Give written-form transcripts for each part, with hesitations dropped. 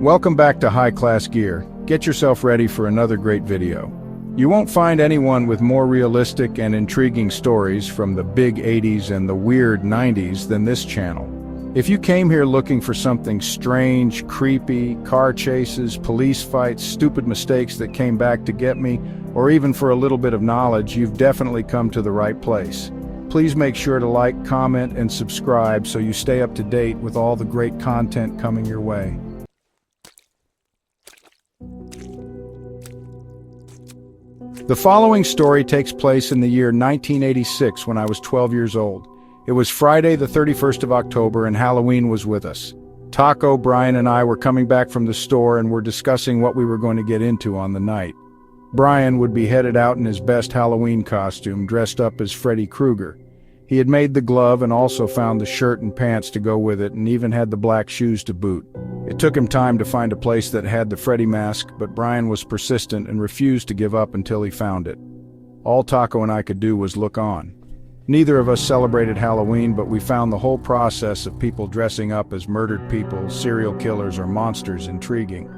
Welcome back to High Class Gear. Get yourself ready for another great video. You won't find anyone with more realistic and intriguing stories from the big 80s and the weird 90s than this channel. If you came here looking for something strange, creepy, car chases, police fights, stupid mistakes that came back to get me, or even for a little bit of knowledge, you've definitely come to the right place. Please make sure to like, comment, and subscribe so you stay up to date with all the great content coming your way. The following story takes place in the year 1986 when I was 12 years old. It was Friday the 31st of October and Halloween was with us. Taco, Brian, and I were coming back from the store and were discussing what we were going to get into on the night. Brian would be headed out in his best Halloween costume, dressed up as Freddy Krueger. He had made the glove and also found the shirt and pants to go with it and even had the black shoes to boot. It took him time to find a place that had the Freddy mask, but Brian was persistent and refused to give up until he found it. All Taco and I could do was look on. Neither of us celebrated Halloween, but we found the whole process of people dressing up as murdered people, serial killers, or monsters intriguing.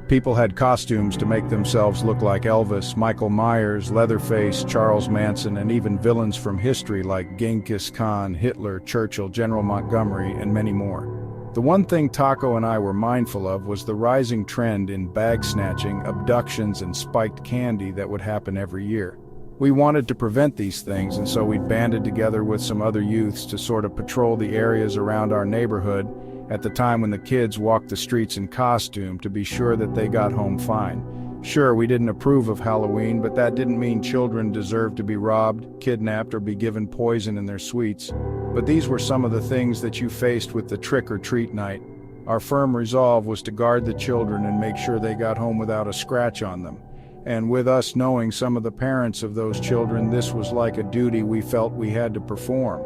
People had costumes to make themselves look like Elvis, Michael Myers, Leatherface, Charles Manson, and even villains from history like Genghis Khan, Hitler, Churchill, General Montgomery, and many more. The one thing Taco and I were mindful of was the rising trend in bag snatching, abductions, and spiked candy that would happen every year. We wanted to prevent these things, and so we'd banded together with some other youths to sort of patrol the areas around our neighborhood at the time when the kids walked the streets in costume to be sure that they got home fine. Sure, we didn't approve of Halloween, but that didn't mean children deserved to be robbed, kidnapped, or be given poison in their sweets. But these were some of the things that you faced with the trick-or-treat night. Our firm resolve was to guard the children and make sure they got home without a scratch on them. And with us knowing some of the parents of those children, this was like a duty we felt we had to perform.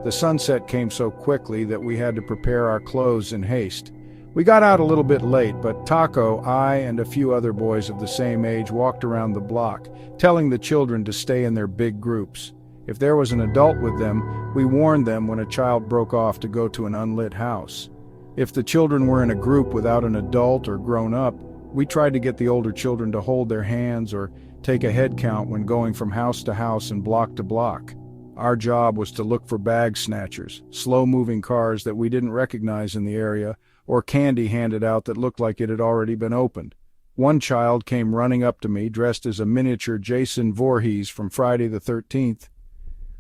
The sunset came so quickly that we had to prepare our clothes in haste. We got out a little bit late, but Taco, I, and a few other boys of the same age walked around the block, telling the children to stay in their big groups. If there was an adult with them, we warned them when a child broke off to go to an unlit house. If the children were in a group without an adult or grown up, we tried to get the older children to hold their hands or take a head count when going from house to house and block to block. Our job was to look for bag snatchers, slow-moving cars that we didn't recognize in the area, or candy handed out that looked like it had already been opened. One child came running up to me, dressed as a miniature Jason Voorhees from Friday the 13th.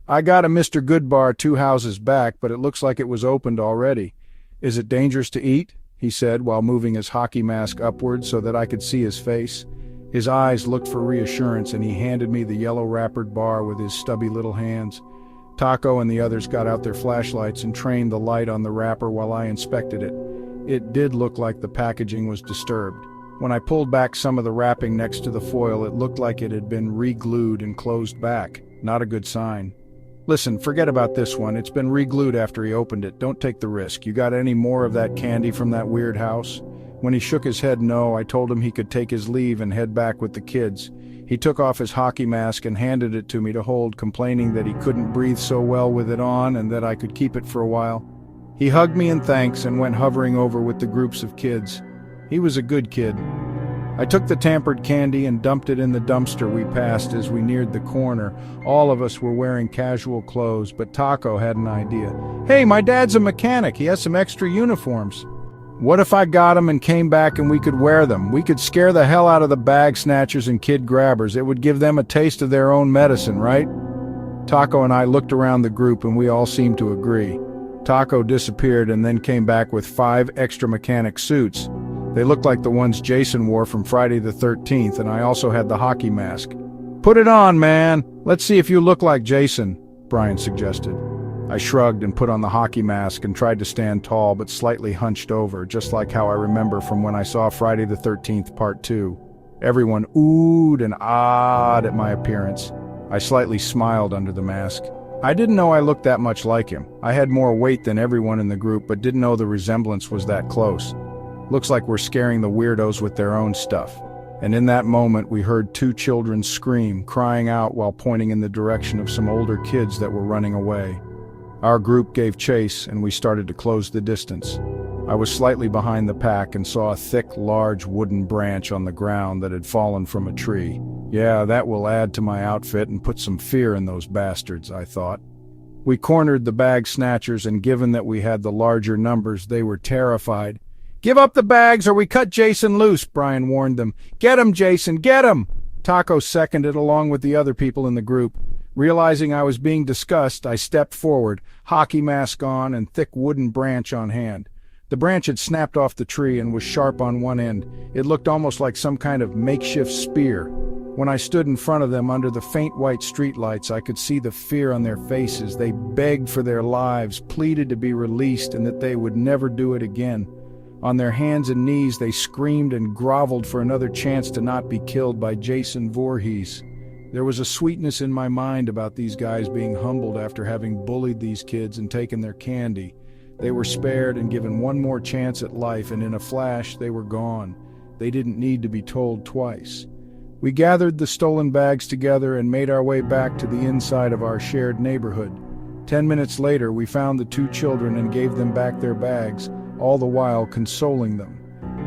"I got a Mr. Goodbar 2 houses back, but it looks like it was opened already. Is it dangerous to eat?" he said while moving his hockey mask upward so that I could see his face. His eyes looked for reassurance, and he handed me the yellow wrappered bar with his stubby little hands. Taco and the others got out their flashlights and trained the light on the wrapper while I inspected it. It did look like the packaging was disturbed. When I pulled back some of the wrapping next to the foil, it looked like it had been re-glued and closed back. Not a good sign. "Listen, forget about this one. It's been re-glued after he opened it. Don't take the risk. You got any more of that candy from that weird house?" When he shook his head no, I told him he could take his leave and head back with the kids. He took off his hockey mask and handed it to me to hold, complaining that he couldn't breathe so well with it on and that I could keep it for a while. He hugged me in thanks and went hovering over with the groups of kids. He was a good kid. I took the tampered candy and dumped it in the dumpster we passed as we neared the corner. All of us were wearing casual clothes, but Taco had an idea. "Hey, my dad's a mechanic. He has some extra uniforms. What if I got them and came back and we could wear them? We could scare the hell out of the bag snatchers and kid grabbers. It would give them a taste of their own medicine, right?" Taco and I looked around the group and we all seemed to agree. Taco disappeared and then came back with 5 extra mechanic suits. They looked like the ones Jason wore from Friday the 13th, and I also had the hockey mask. "Put it on, man. Let's see if you look like Jason," Brian suggested. I shrugged and put on the hockey mask and tried to stand tall but slightly hunched over, just like how I remember from when I saw Friday the 13th Part 2. Everyone oohed and ahed at my appearance. I slightly smiled under the mask. I didn't know I looked that much like him. I had more weight than everyone in the group, but didn't know the resemblance was that close. Looks like we're scaring the weirdos with their own stuff. And in that moment, we heard 2 children scream, crying out while pointing in the direction of some older kids that were running away. Our group gave chase, and we started to close the distance. I was slightly behind the pack and saw a thick, large wooden branch on the ground that had fallen from a tree. Yeah, that will add to my outfit and put some fear in those bastards, I thought. We cornered the bag snatchers, and given that we had the larger numbers, they were terrified. "Give up the bags or we cut Jason loose," Brian warned them. "Get him, Jason, get him!" Taco seconded along with the other people in the group. Realizing I was being discussed, I stepped forward, hockey mask on and thick wooden branch on hand. The branch had snapped off the tree and was sharp on one end. It looked almost like some kind of makeshift spear. When I stood in front of them under the faint white streetlights, I could see the fear on their faces. They begged for their lives, pleaded to be released, and that they would never do it again. On their hands and knees, they screamed and groveled for another chance to not be killed by Jason Voorhees. There was a sweetness in my mind about these guys being humbled after having bullied these kids and taken their candy. They were spared and given one more chance at life, and in a flash, they were gone. They didn't need to be told twice. We gathered the stolen bags together and made our way back to the inside of our shared neighborhood. 10 minutes later, we found the two children and gave them back their bags, all the while consoling them.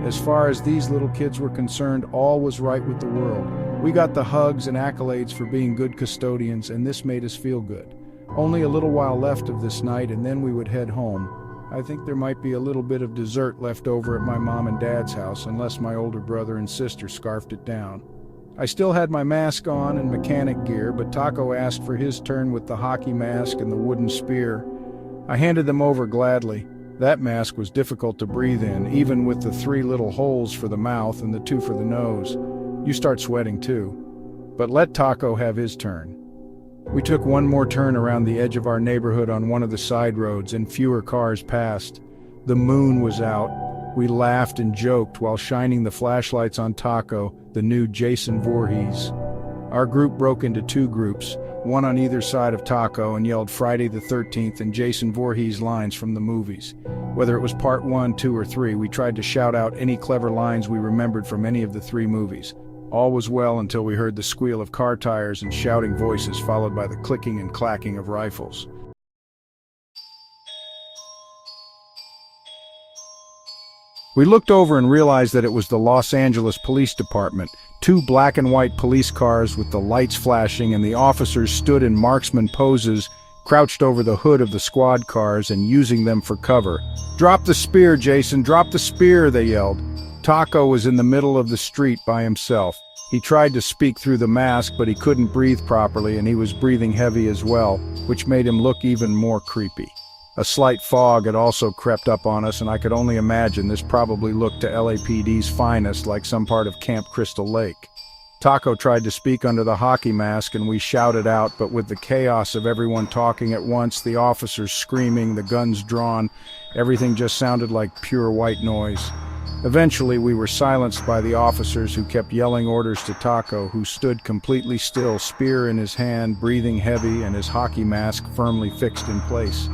As far as these little kids were concerned, all was right with the world. We got the hugs and accolades for being good custodians, and this made us feel good. Only a little while left of this night, and then we would head home. I think there might be a little bit of dessert left over at my mom and dad's house, unless my older brother and sister scarfed it down. I still had my mask on and mechanic gear, but Taco asked for his turn with the hockey mask and the wooden spear. I handed them over gladly. That mask was difficult to breathe in, even with the 3 little holes for the mouth and the 2 for the nose. You start sweating too. But let Taco have his turn. We took one more turn around the edge of our neighborhood on one of the side roads, and fewer cars passed. The moon was out. We laughed and joked while shining the flashlights on Taco, the new Jason Voorhees. Our group broke into 2 groups, one on either side of Taco, and yelled Friday the 13th and Jason Voorhees lines from the movies. Whether it was part 1, 2, or 3, we tried to shout out any clever lines we remembered from any of the 3 movies. All was well until we heard the squeal of car tires and shouting voices, followed by the clicking and clacking of rifles. We looked over and realized that it was the Los Angeles Police Department. 2 black and white police cars with the lights flashing, and the officers stood in marksman poses, crouched over the hood of the squad cars and using them for cover. "Drop the spear, Jason, drop the spear," they yelled. Taco was in the middle of the street by himself. He tried to speak through the mask, but he couldn't breathe properly, and he was breathing heavy as well, which made him look even more creepy. A slight fog had also crept up on us, and I could only imagine this probably looked to LAPD's finest, like some part of Camp Crystal Lake. Taco tried to speak under the hockey mask, and we shouted out, but with the chaos of everyone talking at once, the officers screaming, the guns drawn, everything just sounded like pure white noise. Eventually, we were silenced by the officers, who kept yelling orders to Taco, who stood completely still, spear in his hand, breathing heavy, and his hockey mask firmly fixed in place.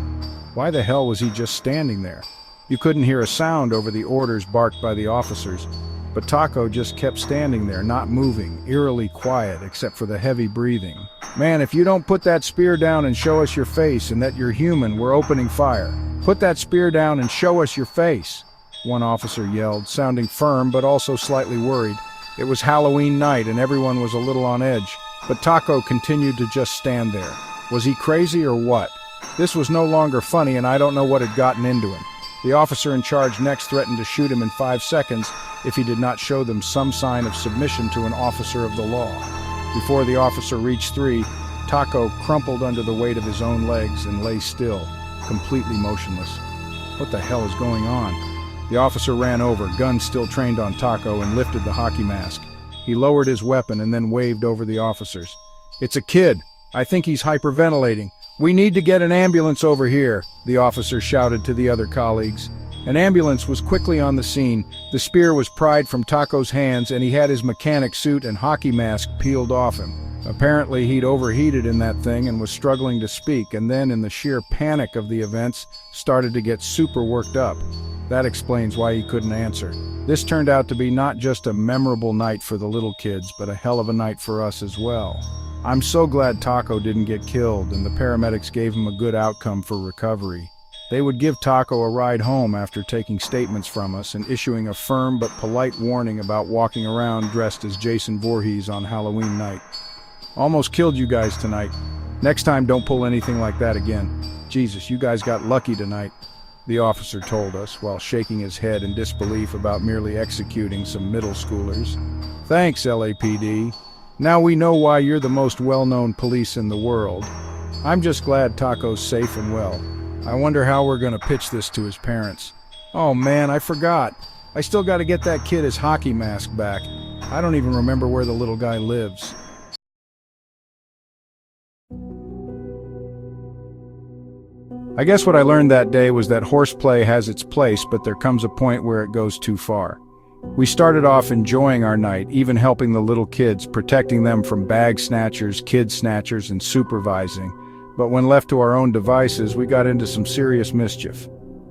Why the hell was he just standing there? You couldn't hear a sound over the orders barked by the officers, but Taco just kept standing there, not moving, eerily quiet except for the heavy breathing. "Man, if you don't put that spear down and show us your face and that you're human, we're opening fire. Put that spear down and show us your face," one officer yelled, sounding firm but also slightly worried. It was Halloween night and everyone was a little on edge, but Taco continued to just stand there. Was he crazy or what? This was no longer funny, and I don't know what had gotten into him. The officer in charge next threatened to shoot him in 5 seconds if he did not show them some sign of submission to an officer of the law. Before the officer reached 3, Taco crumpled under the weight of his own legs and lay still, completely motionless. What the hell is going on? The officer ran over, gun still trained on Taco, and lifted the hockey mask. He lowered his weapon and then waved over the officers. "It's a kid. I think he's hyperventilating. We need to get an ambulance over here," the officer shouted to the other colleagues. An ambulance was quickly on the scene. The spear was pried from Taco's hands, and he had his mechanic suit and hockey mask peeled off him. Apparently he'd overheated in that thing and was struggling to speak, and then in the sheer panic of the events, started to get super worked up. That explains why he couldn't answer. This turned out to be not just a memorable night for the little kids, but a hell of a night for us as well. I'm so glad Taco didn't get killed, and the paramedics gave him a good outcome for recovery. They would give Taco a ride home after taking statements from us and issuing a firm but polite warning about walking around dressed as Jason Voorhees on Halloween night. Almost killed you guys tonight. Next time, don't pull anything like that again. Jesus, you guys got lucky tonight, the officer told us while shaking his head in disbelief about merely executing some middle schoolers. Thanks, LAPD. Now we know why you're the most well-known police in the world. I'm just glad Taco's safe and well. I wonder how we're gonna pitch this to his parents. Oh man, I forgot. I still gotta get that kid his hockey mask back. I don't even remember where the little guy lives. I guess what I learned that day was that horseplay has its place, but there comes a point where it goes too far. We started off enjoying our night, even helping the little kids, protecting them from bag snatchers, kid snatchers, and supervising. But when left to our own devices, we got into some serious mischief.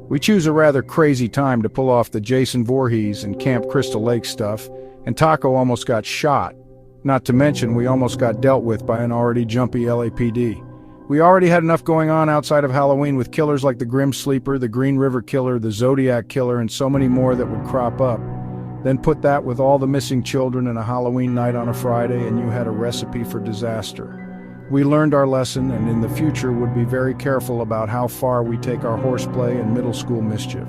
We choose a rather crazy time to pull off the Jason Voorhees and Camp Crystal Lake stuff, and Taco almost got shot. Not to mention, we almost got dealt with by an already jumpy LAPD. We already had enough going on outside of Halloween with killers like the Grim Sleeper, the Green River Killer, the Zodiac Killer, and so many more that would crop up. Then put that with all the missing children and a Halloween night on a Friday, and you had a recipe for disaster. We learned our lesson, and in the future would be very careful about how far we take our horseplay and middle school mischief.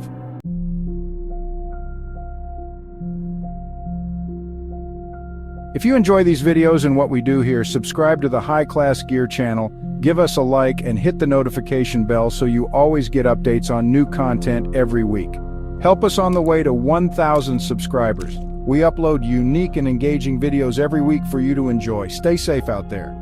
If you enjoy these videos and what we do here, subscribe to the High Class Gear channel, give us a like, and hit the notification bell so you always get updates on new content every week. Help us on the way to 1,000 subscribers. We upload unique and engaging videos every week for you to enjoy. Stay safe out there.